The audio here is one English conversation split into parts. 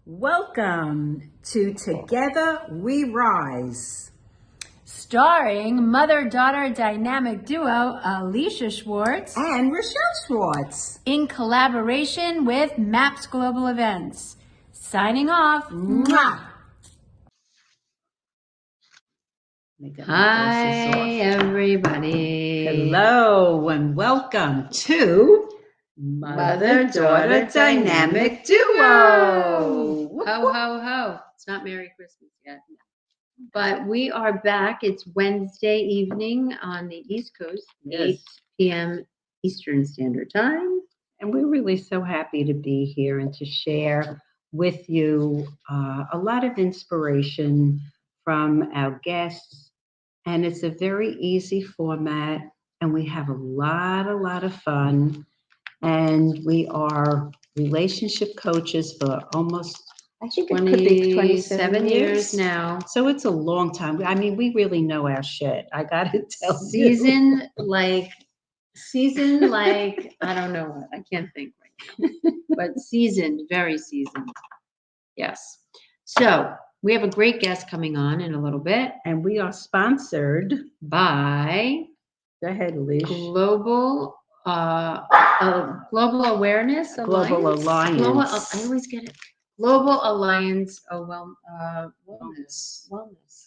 Welcome to Together We Rise. Starring mother-daughter dynamic duo Alicia Schwartz And Rochelle Schwartz. in collaboration with MAPS Global Events. Signing off. Mwah. Hi, everybody. Hello and welcome to Mother-Daughter Dynamic Duo. Ho, ho, ho. It's not Merry Christmas yet. But we are back. It's Wednesday evening on the East Coast, Yes. 8 p.m. Eastern Standard Time. And we're really so happy to be here and to share with you a lot of inspiration from our guests. And it's a very easy format, and we have a lot of fun. And we are relationship coaches for almost, I think it could be 27 years now. So it's a long time. I mean, we really know our shit. I got to tell Season like, I don't know what, I can't think right now. But seasoned, very seasoned. Yes. So we have a great guest coming on in a little bit. And we are sponsored by Go ahead, Alicia. Global Awareness Global Alliance. I always get it. Global Alliance Wellness.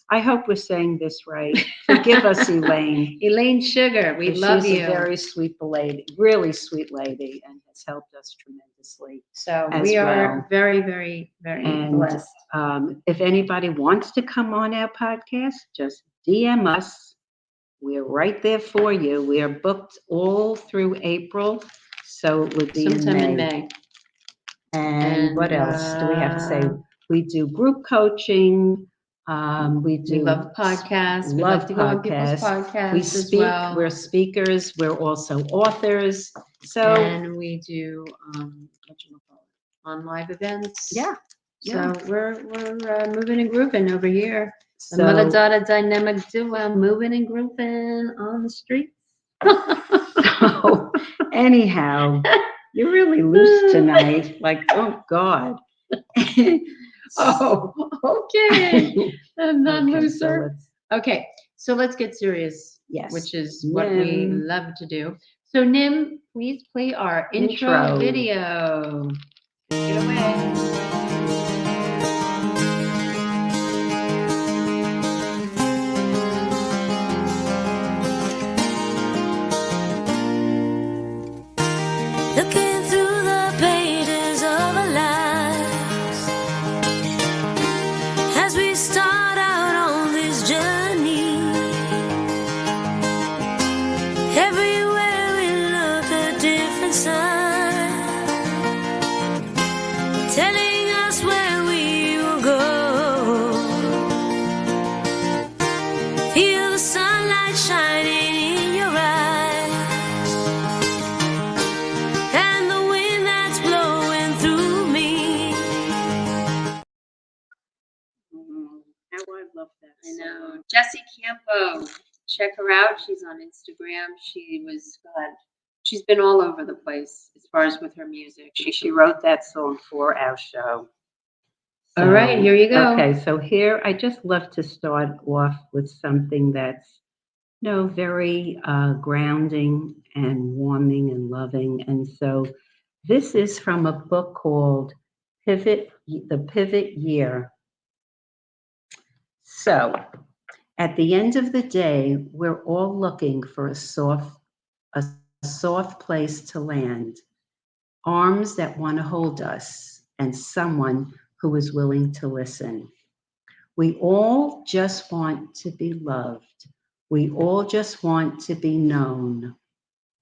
I hope we're saying this right. Forgive us, Elaine. Elaine Sugar, we love you. She's a very sweet lady, really sweet lady, and has helped us tremendously. So we are very, very, very blessed. If anybody wants to come on our podcast, just DM us. We're right there for you. We are booked all through April, so it would be sometime in in May. And what else do we have to say? We do group coaching. We love podcasts. We love to go on people's podcasts. We speak. As well. We're speakers. We're also authors. And we do on live events. Yeah. So we're moving and grooving over here. The Mother-daughter dynamic duo, moving and grooving on the streets. So anyhow, you're really loose tonight. Like, oh God. Oh, okay. I'm not Okay, looser. Okay, so let's get serious. Yes. Which is what we love to do. So Nim, please play our intro video. Take it away. Looking through the pages of our lives as we start out on this journey. Everywhere we look, a different sign telling us where we will go. Feel the sunlight shining in your eyes. I love that. I know. Jessie Campo. Check her out. She's on Instagram. She's been all over the place as far as with her music. She wrote that song for our show. All right, here you go. Okay, so here I just love to start off with something that's very grounding and warming and loving. And so this is from a book called The Pivot Year. So at the end of the day, we're all looking for a soft place to land, arms that want to hold us, and someone who is willing to listen. We all just want to be loved. We all just want to be known.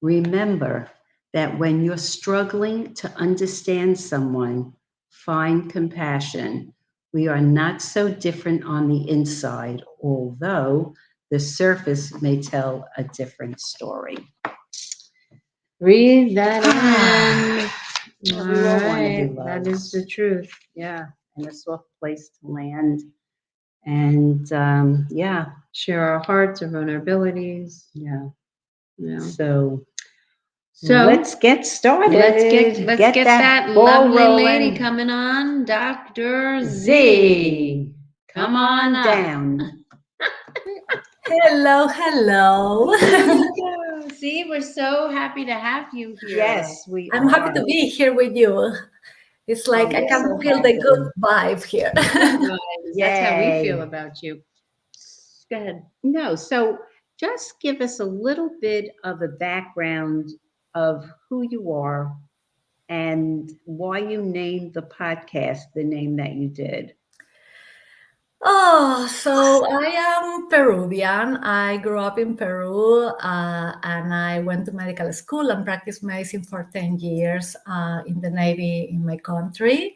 Remember that when you're struggling to understand someone, find compassion. We are not so different on the inside, although the surface may tell a different story. Read that in. All right. That is the truth. Yeah, and a soft place to land. And share our hearts, our vulnerabilities. Yeah. Yeah. So So let's get started. let's get that ball lovely lady rolling. coming on, Dr. Z. Z, Come on up. down. Hello, hello. See, we're so happy to have you here. Yes, we I'm happy are. to be here with you. It's like I we're can so feel the happy. good vibe here. That's how we feel Yay. about you. Go ahead. No, so just give us a little bit of a background of who you are and why you named the podcast the name that you did. Oh, so I am Peruvian. I grew up in Peru and I went to medical school and practiced medicine for 10 years in the Navy in my country.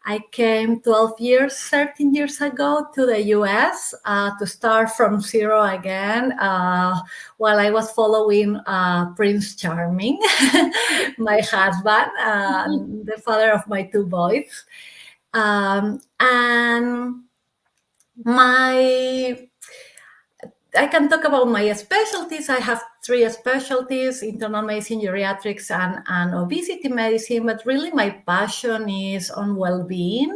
I came 12 years, 13 years ago to the US to start from zero again while I was following Prince Charming, my husband, the father of my two boys. And my I can talk about my specialties. I have three specialties: internal medicine, geriatrics, and obesity medicine. But really, my passion is on well-being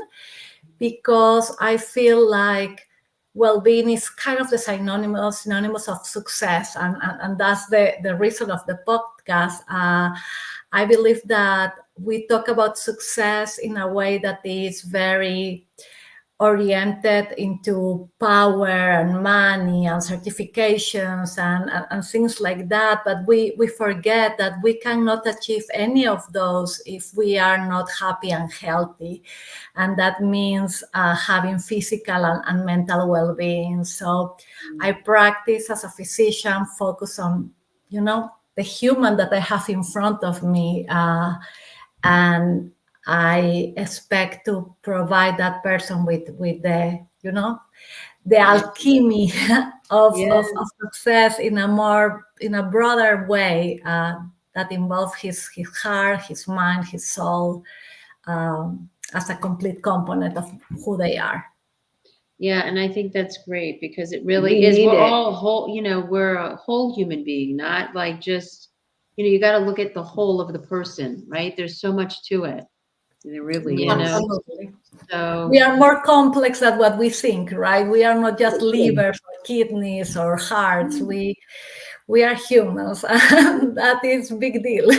because I feel like well-being is kind of the synonymous of success. And that's the reason of the podcast. I believe that we talk about success in a way that is very oriented into power and money and certifications and things like that. But we forget that we cannot achieve any of those if we are not happy and healthy. And that means having physical and mental well-being. So I practice as a physician, focus on, the human that I have in front of me. And I expect to provide that person with the the alchemy of success in a broader way that involves his heart, his mind, his soul as a complete component of who they are. Yeah, and I think that's great because it really We is. need We're it. all whole, we're a whole human being, not like just, you got to look at the whole of the person, right? There's so much to it. There really is. Absolutely. So We are more complex than what we think, right? We are not just livers or kidneys or hearts. We are humans, and that is big deal.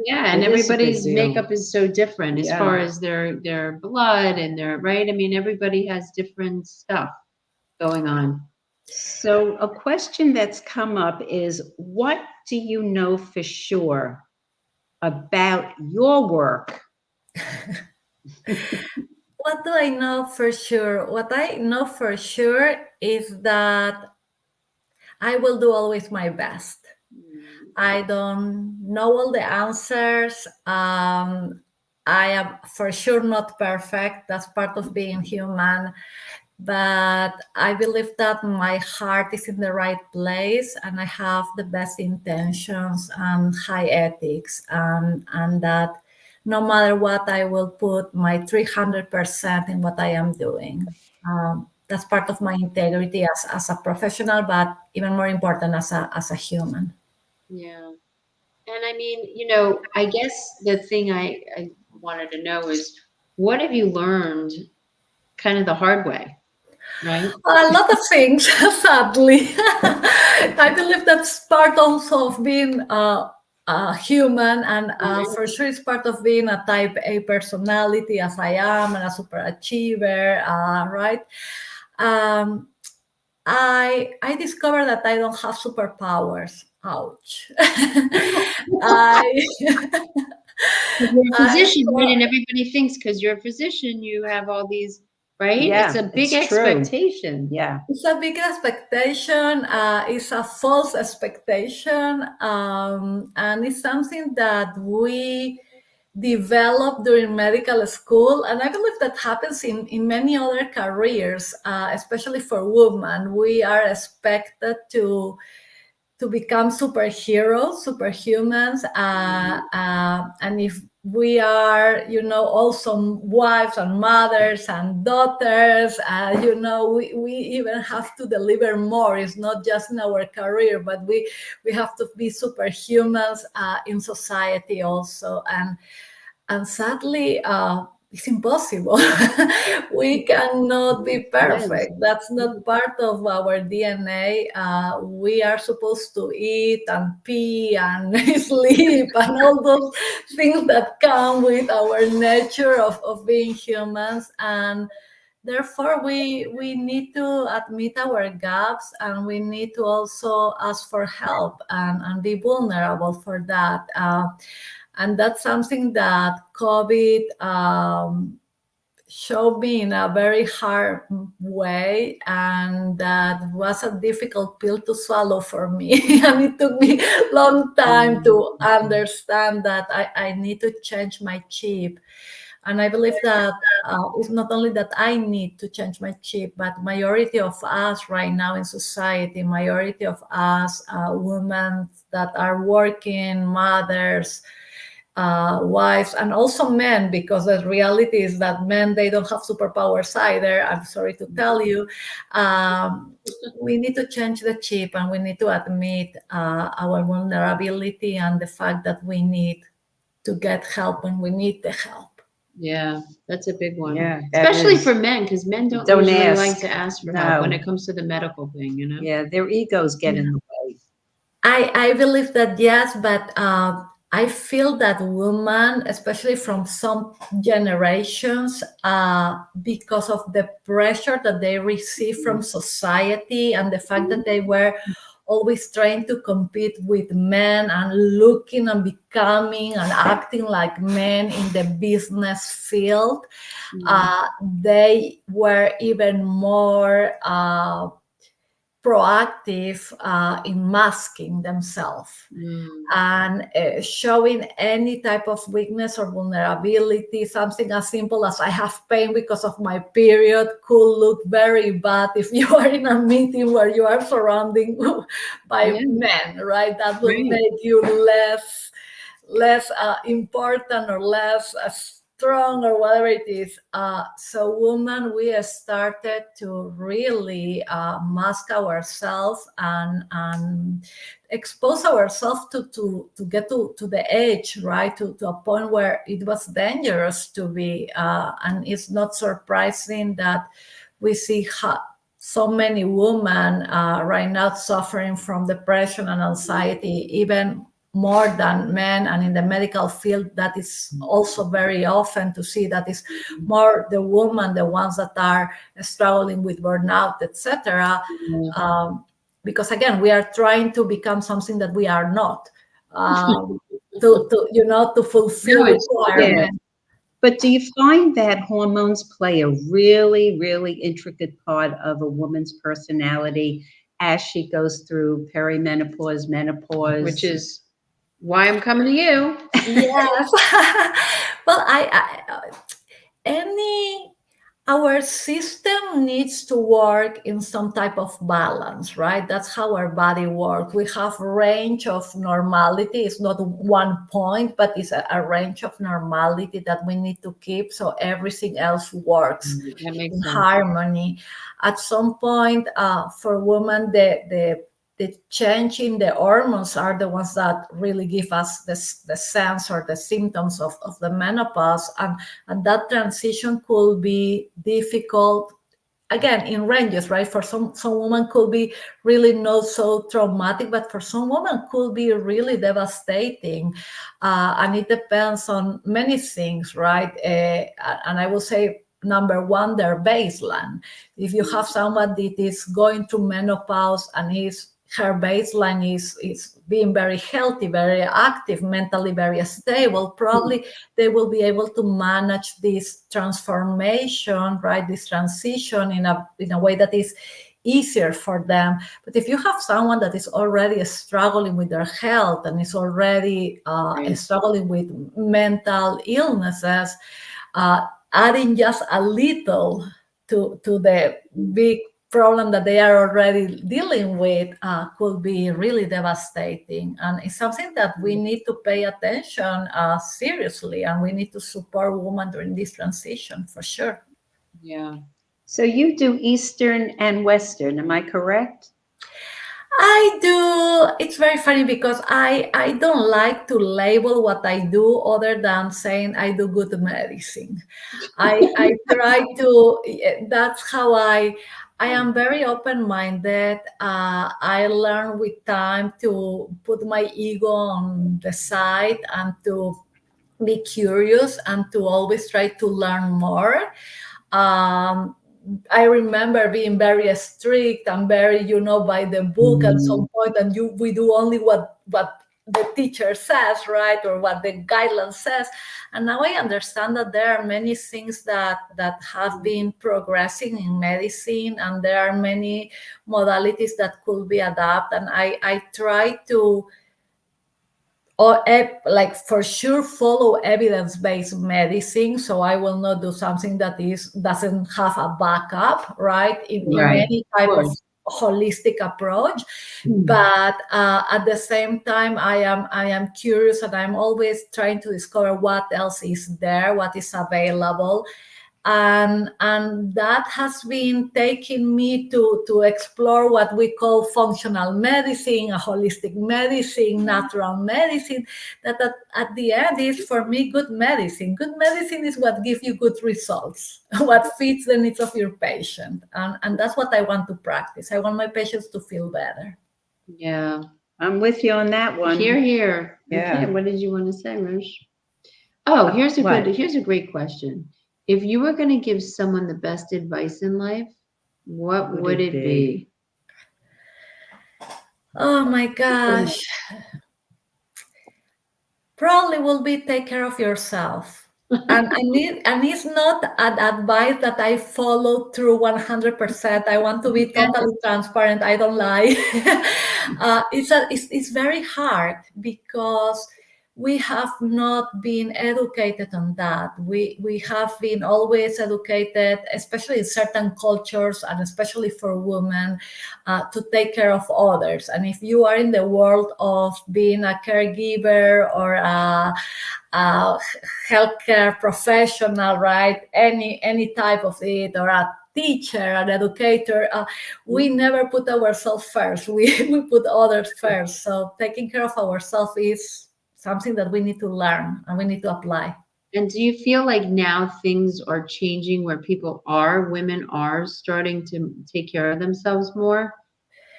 yeah, and It is a big everybody's deal. makeup is so different as Yeah. far as their blood and their right. I mean, everybody has different stuff going on. So a question that's come up is, what do you know for sure about your work? What do I know for sure? What I know for sure is that I will do always my best. I don't know all the answers. I am for sure not perfect. That's part of being human. But I believe that my heart is in the right place and I have the best intentions and high ethics, and that no matter what, I will put my 300% in what I am doing. That's part of my integrity as a professional, but even more important as a human. Yeah. And I mean, I guess the thing I wanted to know is what have you learned kind of the hard way, right? A lot of things, sadly. I believe that's part also of being a human, and for sure it's part of being a type A personality, as I am, and a super achiever, right? Um, I discovered that I don't have superpowers. Ouch. I, You're a I physician, right? And everybody thinks because you're a physician, you have all these, right? Yeah, It's a big it's true. expectation. Yeah. It's a big expectation. It's a false expectation, and it's something that we develop during medical school. And I believe that happens in many other careers, especially for women. We are expected to to become superheroes, superhumans, and if we are, also wives and mothers and daughters, we even have to deliver more. It's not just in our career, but we have to be superhumans in society also. And sadly, it's impossible. We cannot be perfect. That's not part of our DNA. We are supposed to eat and pee and sleep and all those things that come with our nature of being humans. And therefore, we need to admit our gaps, and we need to also ask for help and be vulnerable for that. And that's something that COVID showed me in a very hard way, and that was a difficult pill to swallow for me. And it took me a long time to understand that I need to change my chip. And I believe that it's not only that I need to change my chip, but majority of us right now in society, majority of us women that are working, mothers, wives, and also men, because the reality is that men, they don't have superpowers either. I'm sorry to tell you. We need to change the chip, and we need to admit our vulnerability and the fact that we need to get help when we need the help. Yeah, that's a big one. Yeah, that Especially is. for men, because men don't Don't usually ask. like to ask for help when No. it comes to the medical thing, you know? Yeah, their egos get in the way. I believe that, yes, but I feel that women, especially from some generations, because of the pressure that they receive from society and the fact that they were always trying to compete with men and looking and becoming and acting like men in the business field, they were even more proactive in masking themselves and showing any type of weakness or vulnerability. Something as simple as I have pain because of my period could look very bad if you are in a meeting where you are surrounded by men, right? That will make you less important or less strong or whatever it is. So women, we started to really mask ourselves and expose ourselves to get to the edge, right? To a point where it was dangerous to be. And it's not surprising that we see so many women right now suffering from depression and anxiety, even more than men. And in the medical field, that is also very often to see that is more the women, the ones that are struggling with burnout, etc. Because again, we are trying to become something that we are not, to fulfill requirements. But do you find that hormones play a really, really intricate part of a woman's personality as she goes through perimenopause, menopause? Which is why I'm coming to you. Yes. Well, our system needs to work in some type of balance, right? That's how our body works. We have a range of normality. It's not one point, but it's a range of normality that we need to keep so everything else works That makes in sense. harmony. At some point, for women, the change in the hormones are the ones that really give us the sense or the symptoms of the menopause. And that transition could be difficult, again, in ranges, right? For some women could be really not so traumatic, but for some women could be really devastating. And it depends on many things, right? And I will say, number one, their baseline. If you have someone that is going through menopause and her baseline is being very healthy, very active, mentally very stable, probably they will be able to manage this transformation, right? This transition in a way that is easier for them. But if you have someone that is already struggling with their health and is already struggling with mental illnesses, adding just a little to the big problem that they are already dealing with could be really devastating. And it's something that we need to pay attention seriously, and we need to support women during this transition for sure. Yeah. So you do Eastern and Western, am I correct? I do. It's very funny because I don't like to label what I do other than saying I do good medicine. I try to, that's how I am very open-minded. I learn with time to put my ego on the side and to be curious and to always try to learn more. um, I remember being very strict and very, by the book at some point, and we do only what the teacher says, right, or what the guideline says. And now I understand that there are many things that have been progressing in medicine, and there are many modalities that could be adapted. And I try to, or like for sure, follow evidence-based medicine. So I will not do something that doesn't have a backup, right, in Right. any type of course. holistic approach. But at the same time, I am curious, and I'm always trying to discover what else is there, what is available. And that has been taking me to explore what we call functional medicine, a holistic medicine, natural medicine, that at the end is, for me, good medicine. Good medicine is what gives you good results, what fits the needs of your patient. And that's what I want to practice. I want my patients to feel better. Yeah. I'm with you on that one. Here, here. Yeah. Okay, what did you want to say, Rose? Oh, here's What? here's a great question. If you were going to give someone the best advice in life, what would it be? Oh my gosh. Probably will be take care of yourself. And it's not an advice that I follow through 100%. I want to be totally transparent. I don't lie. It's very hard because we have not been educated on that. We have been always educated, especially in certain cultures and especially for women, to take care of others. And if you are in the world of being a caregiver or a healthcare professional, right? Any type of it, or a teacher, an educator, we never put ourselves first. We put others first. So taking care of ourselves is something that we need to learn and we need to apply. And do you feel like now things are changing where women are starting to take care of themselves more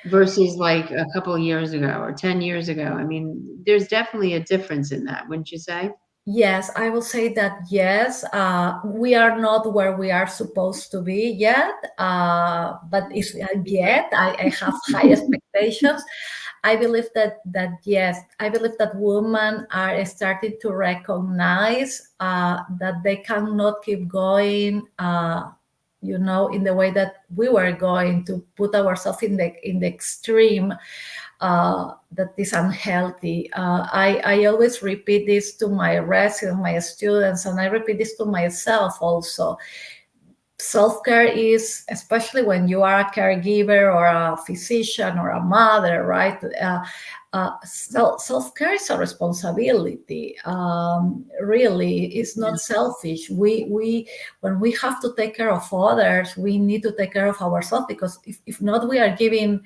versus like a couple of years ago or 10 years ago? I mean, there's definitely a difference in that, wouldn't you say? Yes, I will say that yes, we are not where we are supposed to be yet, but it's yet. I have high expectations. I believe that yes, I believe that women are starting to recognize that they cannot keep going, in the way that we were going, to put ourselves in the extreme. That is unhealthy. I always repeat this to my residents, my students, and I repeat this to myself also. Self-care is, especially when you are a caregiver or a physician or a mother, right? Self-care is a responsibility. Really, it's not selfish. We when we have to take care of others, we need to take care of ourselves, because if not, we are giving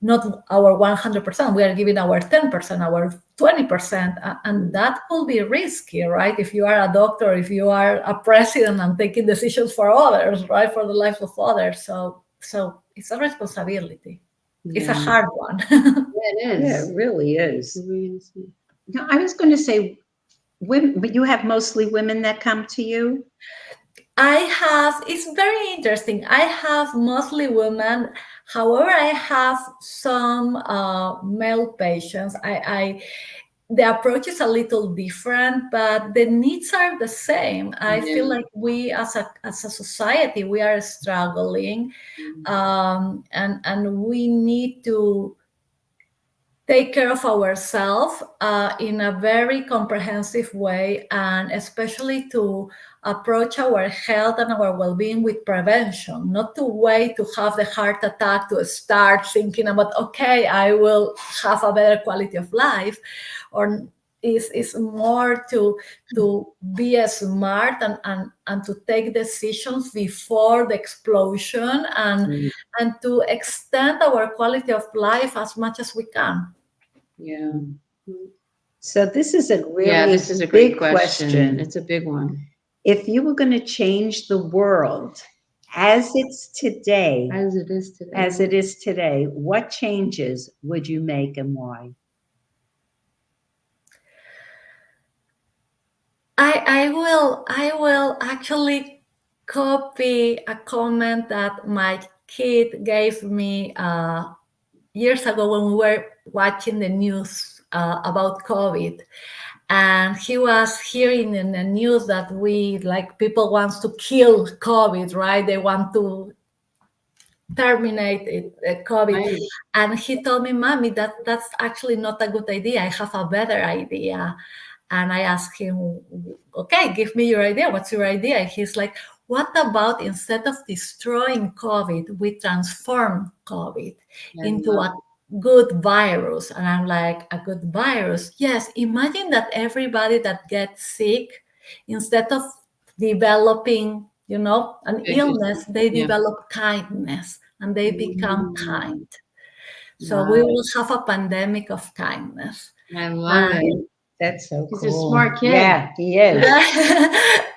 not our 100%, we are giving our 10%, our 20%, and that could be risky, right? If you are a doctor, if you are a president and taking decisions for others, right, for the lives of others. So it's a responsibility. It's a hard one. Yeah, it is. Yeah, it really is. What were you gonna say? No, I was going to say, women, but you have mostly women that come to you? It's very interesting. I have mostly women. However, I have some male patients. The approach is a little different, but the needs are the same. I feel like we, as a society, we are struggling, and we need to take care of ourselves in a very comprehensive way, and especially to approach our health and our well-being with prevention, not to wait to have the heart attack to start thinking about, okay, I will have a better quality of life, or is more to be smart and to take decisions before the explosion, and to extend our quality of life as much as we can. Yeah. So this is a really Yeah, this is a great big question. It's a big one. If you were going to change the world as it's today, As it is today. what changes would you make and why? I will actually copy a comment that my kid gave me years ago when we were watching the news about COVID, and he was hearing in the news that people wants to kill COVID, right? They want to terminate COVID. Right. And he told me, Mommy, that's actually not a good idea. I have a better idea. And I asked him, okay, give me your idea. What's your idea? And he's like, what about instead of destroying COVID, we transform COVID into a good virus? And I'm like, a good virus? Yes. Imagine that everybody that gets sick, instead of developing, an illness, they develop kindness and they become kind. So we will have a pandemic of kindness. I love it. That's so He's cool. a smart kid. Yeah, he is.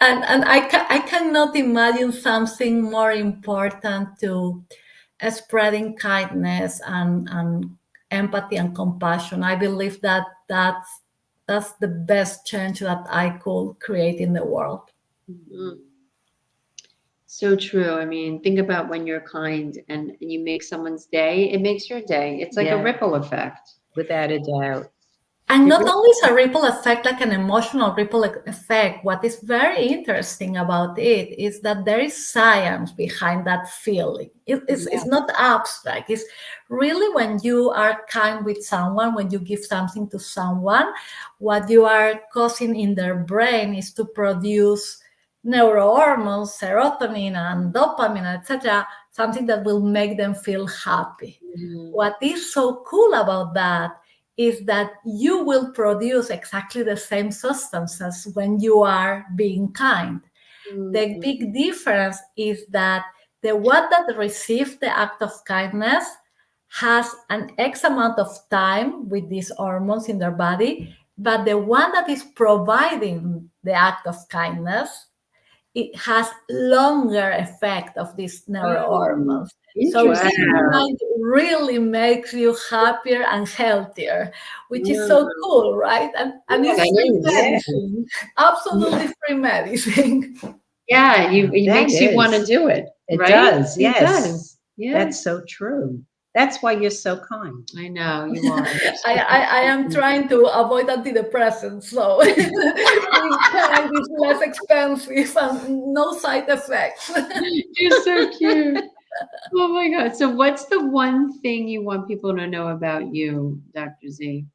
and I cannot imagine something more important to spreading kindness and empathy and compassion. I believe that that's the best change that I could create in the world. Mhm. So true. I mean, think about when you're kind and you make someone's day, it makes your day. It's like a Yeah. ripple effect. Without a doubt. And not only is a ripple effect, like an emotional ripple effect, what is very interesting about it is that there is science behind that feeling. It's not abstract. It's really when you are kind with someone, when you give something to someone, what you are causing in their brain is to produce neurohormones, serotonin and dopamine, etc., something that will make them feel happy. Mhm. What is so cool about that is that you will produce exactly the same substances when you are being kind. The big difference is that the one that receives the act of kindness has an X amount of time with these hormones in their body, but the one that is providing the act of kindness, it has longer effect of these neurohormones. So Interesting. being kind really makes you happier and healthier, which is so cool, right? And it's free medicine, absolutely free medicine. Yeah, it makes you want to do it. It right? does, yes. It does. Yeah. That's so true. That's why you're so kind. I know you are. I am trying to avoid antidepressants, so being kind is less expensive and no side effects. You're so cute. Oh my God. So what's the one thing you want people to know about you, Dr. Z?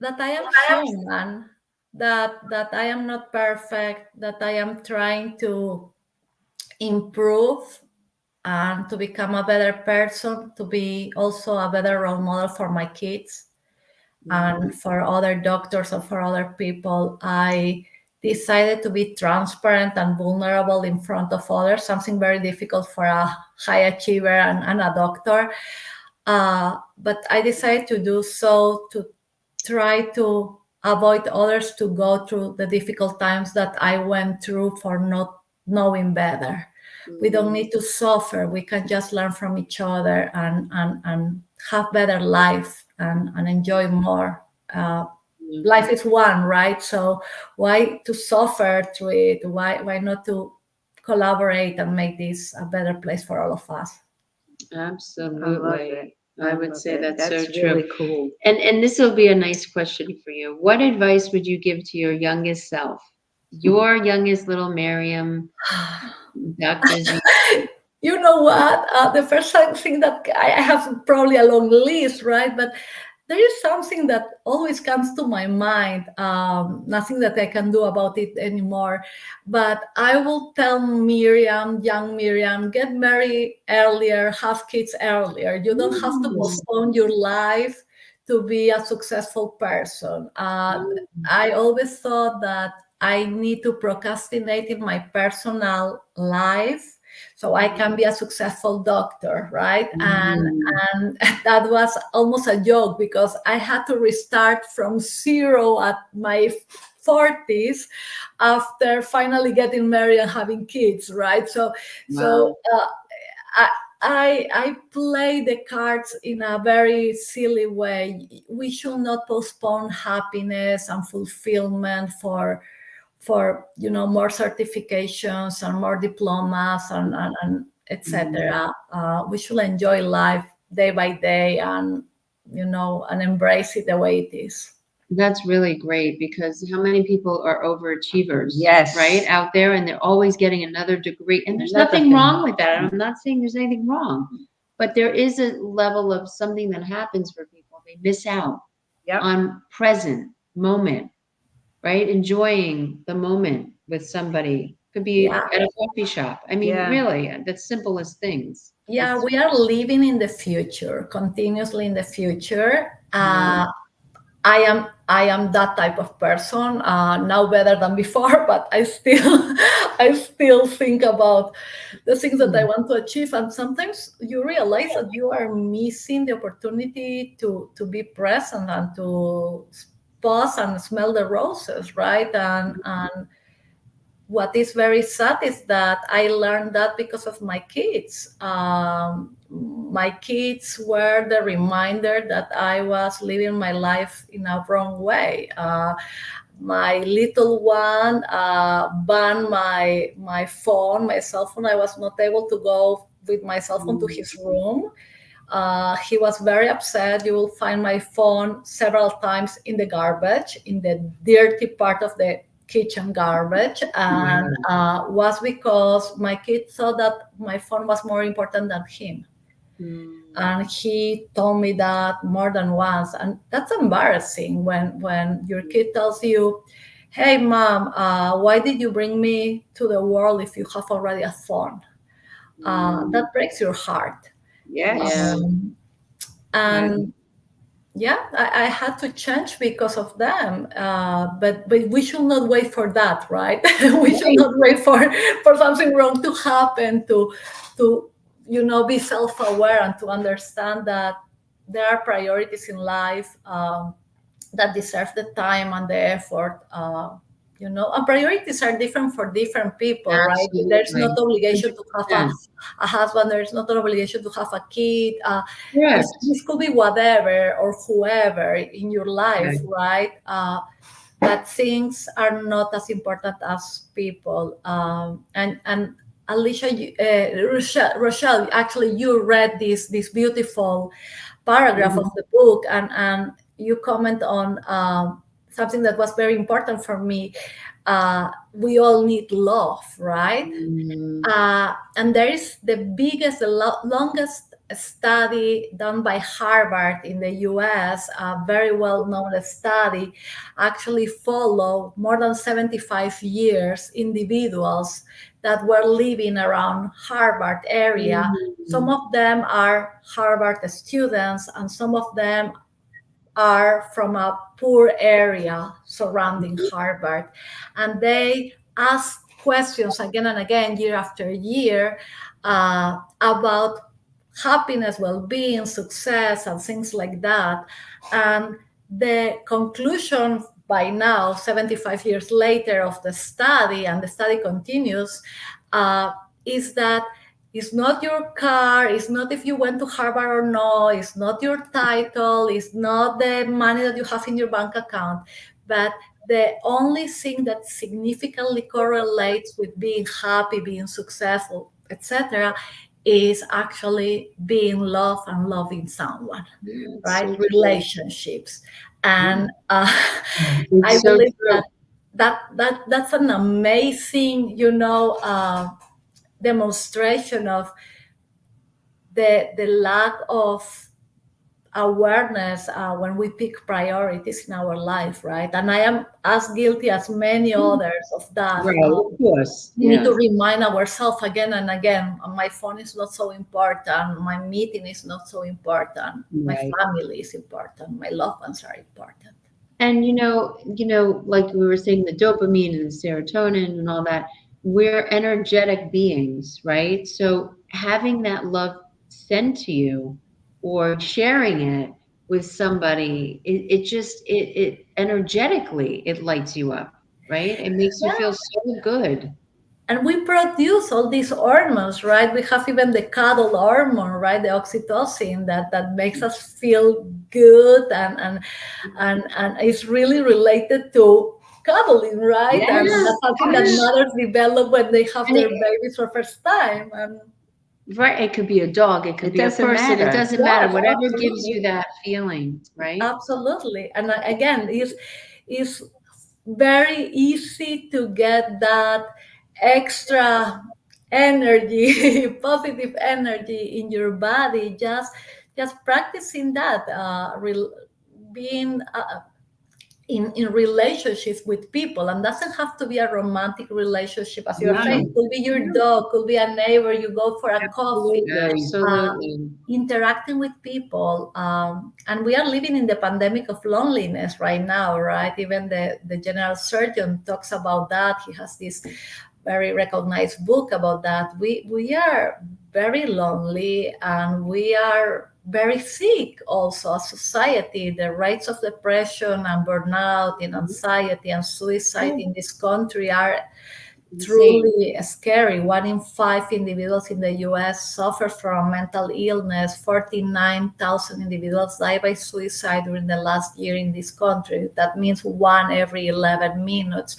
That I am human, that I am not perfect, that I am trying to improve and to become a better person, to be also a better role model for my kids and for other doctors and for other people. I decided to be transparent and vulnerable in front of others, something very difficult for a high achiever and a doctor. But I decided to do so to try to avoid others to go through the difficult times that I went through for not knowing better. We don't need to suffer. We can just learn from each other and have better life and enjoy more. Life is one, right? So why to suffer through it? Why not to collaborate and make this a better place for all of us? Absolutely. I would say that's so really true. cool. And this will be a nice question for you. What advice would you give to your youngest self? Your youngest little Miriam, Dr. Z? You know what? The first thing that I have probably a long list, right? But there is something that always comes to my mind. Nothing that I can do about it anymore. But I will tell Miriam, young Miriam, get married earlier, have kids earlier. You don't have to postpone your life to be a successful person. I always thought that I need to procrastinate in my personal life so I can be a successful doctor, right? And that was almost a joke because I had to restart from zero at my 40s after finally getting married and having kids, right? So I play the cards in a very silly way. We should not postpone happiness and fulfillment for more certifications and more diplomas and etc. We should enjoy life day by day and embrace it the way it is. That's really great because how many people are overachievers, Yes. right, out there, and they're always getting another degree, and there's Another nothing thing. wrong with that. I'm not saying there's anything wrong, but there is a level of something that happens for people. They miss out Yep. on present moment, right? Enjoying the moment with somebody. Could be Yeah. at a coffee shop. I mean, Yeah. really, the simplest things. Yeah, we are living in the future, continuously in the future. I am that type of person now better than before, but I still think about the things that I want to achieve, and sometimes you realize that you are missing the opportunity to be present and to pause and smell the roses, right? And what is very sad is that I learned that because of my kids. My kids were the reminder that I was living my life in a wrong way. My little one banned my phone, my cell phone. I was not able to go with my cell phone to his room. He was very upset. You will find my phone several times in the garbage, in the dirty part of the kitchen garbage, and was because my kid thought that my phone was more important than him. And he told me that more than once, and that's embarrassing when your kid tells you, hey mom, why did you bring me to the world if you have already a phone? That breaks your heart. Yes. And yeah, I had to change because of them. But we should not wait for that, right? We should not wait for something wrong to happen to be self-aware and to understand that there are priorities in life that deserve the time and the effort. And priorities are different for different people, right? There's Absolutely. not obligation to have 100%. a husband. There's not an obligation to have a kid. Correct. This could be whatever or whoever in your life, right? But things are not as important as people. And Alicia, Rochelle, actually, you read this beautiful paragraph of the book, and you comment on something that was very important for me. We all need love, right? And there is the biggest, longest study done by Harvard in the US, a very well-known study, actually followed more than 75 years individuals that were living around Harvard area. Some of them are Harvard students, and some of them are from a poor area surrounding Harvard. And they ask questions again and again, year after year, about happiness, well-being, success, and things like that. And the conclusion by now, 75 years later of the study, and the study continues, is that it's not your car, it's not if you went to Harvard or no, it's not your title, it's not the money that you have in your bank account, but the only thing that significantly correlates with being happy, being successful, etc., is actually being loved and loving someone, right? So Relationships. And I so believe true. that's an amazing, demonstration of the lack of awareness when we pick priorities in our life, right? And I am as guilty as many others of that. Right, of course. We need Yeah. to remind ourselves again and again, my phone is not so important, my meeting is not so important, my Right. family is important, my loved ones are important. And like we were saying, the dopamine and the serotonin and all that, we're energetic beings, right? So having that love sent to you or sharing it with somebody, it energetically, it lights you up, right? It makes you feel so good. And we produce all these hormones, right? We have even the cuddle hormone, right? The oxytocin that makes us feel good, and it's really related to cuddling, right? And Yes. that's something that Yes. mothers develop when they have And their babies for first time. And right, it could be a dog, it could It be a doesn't person, it matter. doesn't matter. yes, Whatever gives absolutely. you that feeling, right? Absolutely. And again, is very easy to get that extra energy, positive energy in your body, just practicing that, being in relationships with people, and doesn't have to be a romantic relationship, as you're saying. No. Could be your dog, could be a neighbor, you go for a coffee, Absolutely. interacting with people. And we are living in the pandemic of loneliness right now, right? Even the general surgeon talks about that. He has this very recognized book about that. We are very lonely, and we are very sick also as society. The rates of depression and burnout and anxiety and suicide in this country are truly scary. 1 in 5 individuals in the US suffers from mental illness. 49,000 individuals died by suicide during the last year in this country. That means 1 every 11 minutes.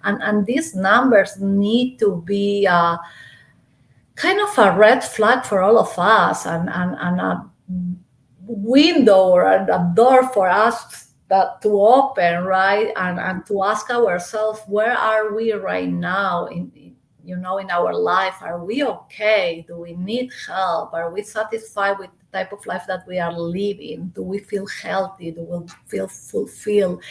And these numbers need to be kind of a red flag for all of us, and a window or a door for us to open, right? And to ask ourselves, where are we right now in our life? Are we okay? Do we need help? Are we satisfied with the type of life that we are living? Do we feel healthy? Do we feel fulfilled?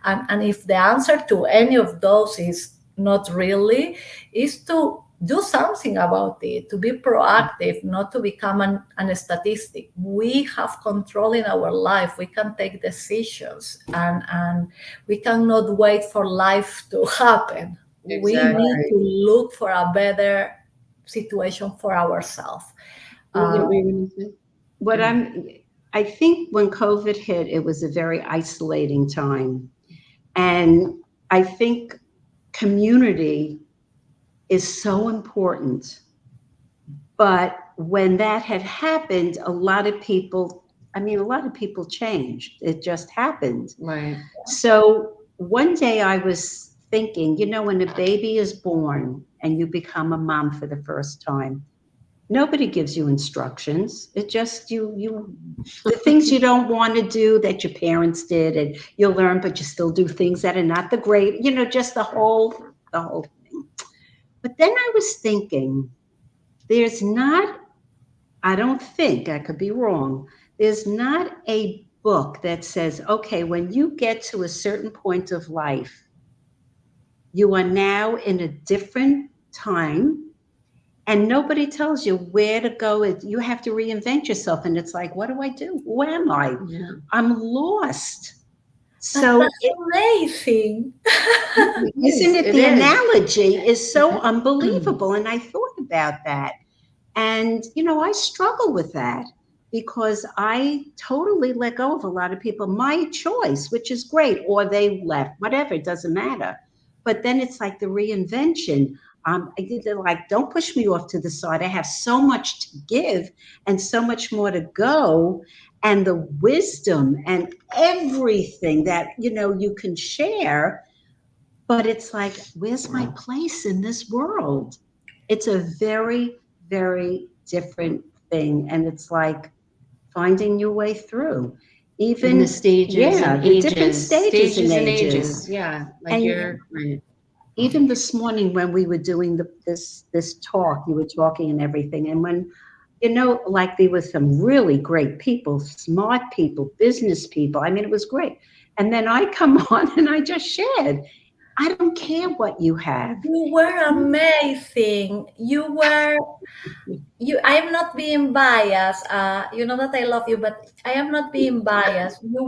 And if the answer to any of those is not really, is to do something about it, to be proactive, not to become a statistic. We have control in our life. We can take decisions, and we cannot wait for life to happen. We Exactly. need to look for a better situation for ourselves. What were you going to say? What I think when COVID hit, it was a very isolating time. And I think community is so important. But when that had happened, a lot of people changed. It just happened. Right. So one day I was thinking, when a baby is born and you become a mom for the first time, nobody gives you instructions. It just the things you don't want to do that your parents did, and you'll learn, but you still do things that are not the great, just the whole thing. But then I was thinking, there's not, I don't think, I could be wrong, there's not a book that says, okay, when you get to a certain point of life, you are now in a different time, and nobody tells you where to go. You have to reinvent yourself. And it's like, what do I do? Who am I? Yeah. I'm lost. So That's amazing. isn't it? It The is. analogy is so unbelievable. And I thought about that. And, I struggle with that because I totally let go of a lot of people. My choice, which is great, or they left, whatever, it doesn't matter. But then it's like the reinvention. They're like, don't push me off to the side. I have so much to give and so much more to go. And the wisdom and everything that, you can share. But it's like, where's my place in this world? It's a very, very different thing. And it's like finding your way through. Even In the stages and the ages. different stages and ages. Yeah. Like And you're right. even this morning when we were doing this talk, you were talking and everything. And when you know, like there was some really great people, smart people, business people. I mean, it was great. And then I come on and I just shared. I don't care what you have. You were amazing. I am not being biased. You know that I love you, but I am not being biased. You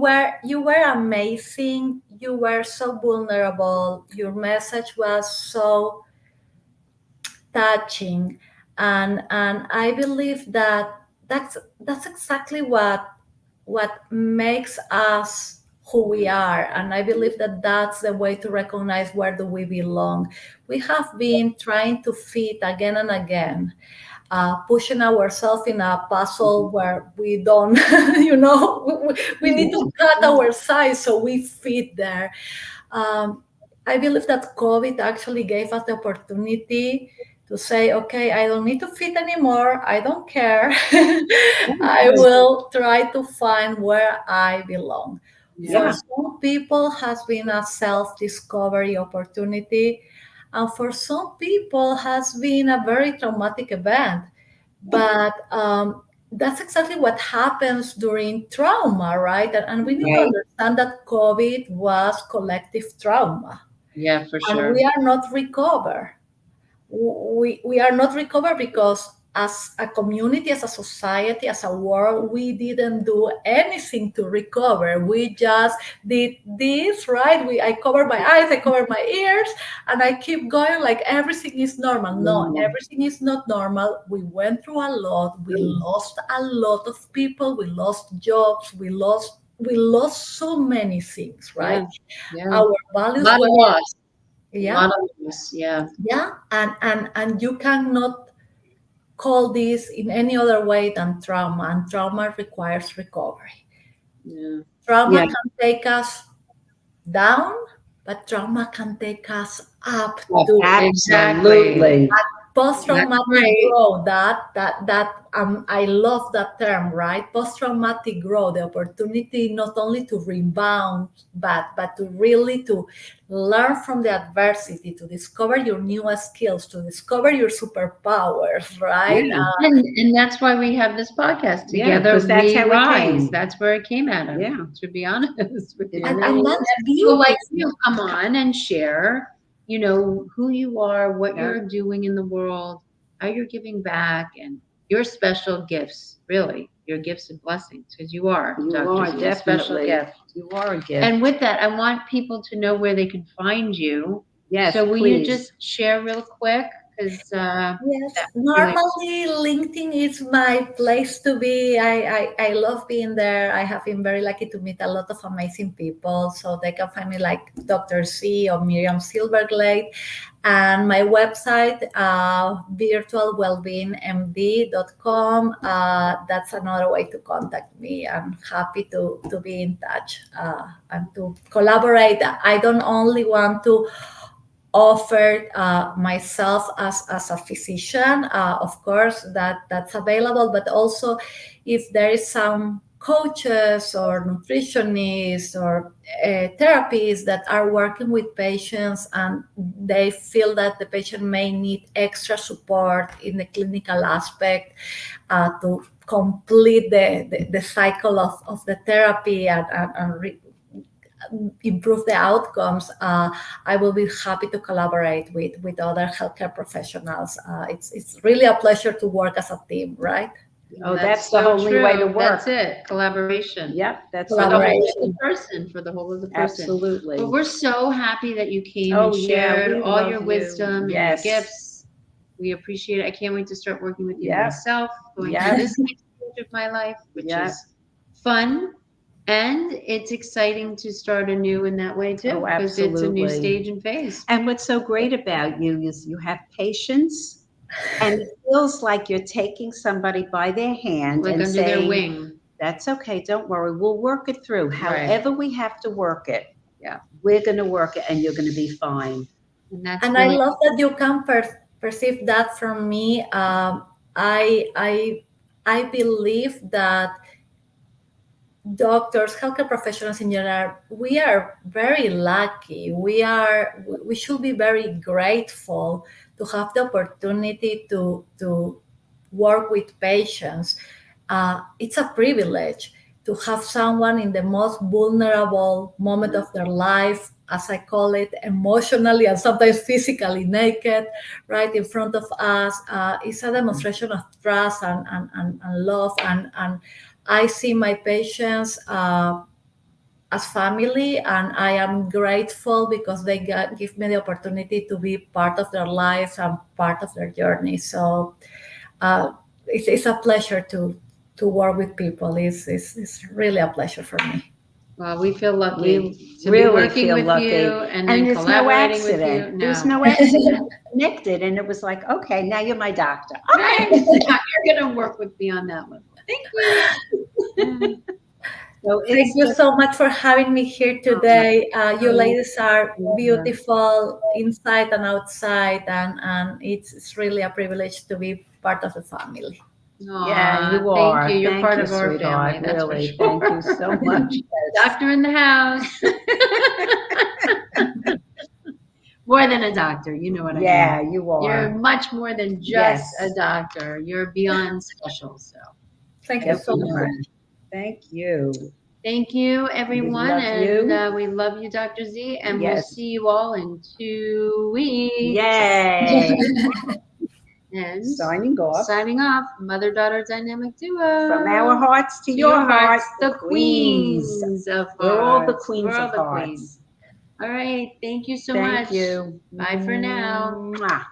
were amazing. You were so vulnerable. Your message was so touching, and I believe that that's exactly what makes us who we are, and I believe that that's the way to recognize where do we belong. We have been trying to fit again and again, pushing ourselves in a puzzle where we don't, we need to cut our size so we fit there. um, I believe that COVID actually gave us the opportunity to say, okay, I don't need to fit anymore. I don't care. I will try to find where I belong. For Yeah. some people, has been a self-discovery opportunity, and for some people, has been a very traumatic event. But that's exactly what happens during trauma, right? And we need to Right. understand that COVID was collective trauma, Yeah, for and sure. we are not recovered. We are not recovered because as a community, as a society, as a world, we didn't do anything to recover. We just did this, right? I cover my eyes, I cover my ears, and I keep going like everything is normal. No, everything is not normal. We went through a lot. We lost a lot of people. We lost jobs. We lost so many things, right? Yeah. Yeah. Our A values lot of were, loss. A yeah, lot of loss. Yeah. yeah, and you cannot call this in any other way than trauma, and trauma requires recovery. Yeah. Trauma Yeah. can take us down, but trauma can take us up Well, too. absolutely. That's Post-traumatic right. growth, I love that term, right? Post-traumatic growth, the opportunity not only to rebound, but to really to learn from the adversity, to discover your new skills, to discover your superpowers, right? Yeah. And that's why we have this podcast Yeah, together. 'cause that's We how it rise. came. That's where it came out of. Yeah. To be honest with you. It and, really and that's People like beautiful. you come on and share, who you are, what Yeah. you're doing in the world, how you're giving back, and your special gifts, really, your gifts and blessings, because you are, You Dr. are Z, a special definitely. gift. You are a gift. And with that, I want people to know where they can find you. Yes, So will you please. just share real quick? Because Yes, really, normally LinkedIn is my place to be. I love being there. I have been very lucky to meet a lot of amazing people. So they can find me like Dr.Z or Miriam Zylberglait. And my website, virtualwellbeingmd.com. That's another way to contact me. I'm happy to be in touch and to collaborate. I don't only want to offered myself as a physician, of course that's available, but also if there is some coaches or nutritionists or therapists that are working with patients and they feel that the patient may need extra support in the clinical aspect to complete the cycle of the therapy and improve the outcomes, I will be happy to collaborate with other healthcare professionals. It's really a pleasure to work as a team, right? Oh, that's the only way to work. That's it. Collaboration. Yep, that's For the whole of the Collaboration. person, for the whole of the person. absolutely. Well, we're so happy that you came Oh, and yeah, shared we all love your you. wisdom and your Yes. gifts. We appreciate it. I can't wait to start working with you Yep. myself, going Yep. through this next stage of my life, which Yep. is fun. And it's exciting to start anew in that way too, Oh, because it's a new absolutely. stage and phase. And what's so great about you is you have patience, and it feels like you're taking somebody by their hand Like and under their saying, wing. "That's okay, don't worry, we'll work it through. Right. However we have to work it, Yeah. we're going to work it, and you're going to be fine." And that's And I really love that you can perceive that from me. I believe that doctors, healthcare professionals in general, we are very lucky. We should be very grateful to have the opportunity to work with patients, it's a privilege to have someone in the most vulnerable moment of their life, as I call it, emotionally and sometimes physically naked, right in front of us. It's a demonstration of trust and love. And I see my patients as family, and I am grateful because they give me the opportunity to be part of their lives and part of their journey. So it's a pleasure to work with people. It's really a pleasure for me. Well, we feel lucky We to really be working feel with lucky. you and then there's no collaborating with you. accident. There's no accident. Connected, and it was like, okay, now you're my doctor. Right. You're going to work with me on that one. Thank you. So Thank you so much for having me here today. You ladies are beautiful inside and outside, and it's really a privilege to be part of the family. Yeah, you Aw, are. Thank you. You're Thank part you, of our sweetheart. family. That's Really, for sure. thank you so much. Doctor in the house. More than a doctor, you know what I mean. Yeah, you You're are. much more than just Yes. a doctor. You're beyond special. So Thank you Yes, so you much. are. Thank you. thank you, everyone. love and you. We love you, Dr. Z. And we'll Yes. see you all in 2 weeks. Yay! And Signing off. signing off, mother-daughter dynamic duo. From our hearts to your hearts, the queens. of We're all the hearts. queens We're all of the hearts. queens. All right. Thank you so Thank much. you. Bye for now. Mwah.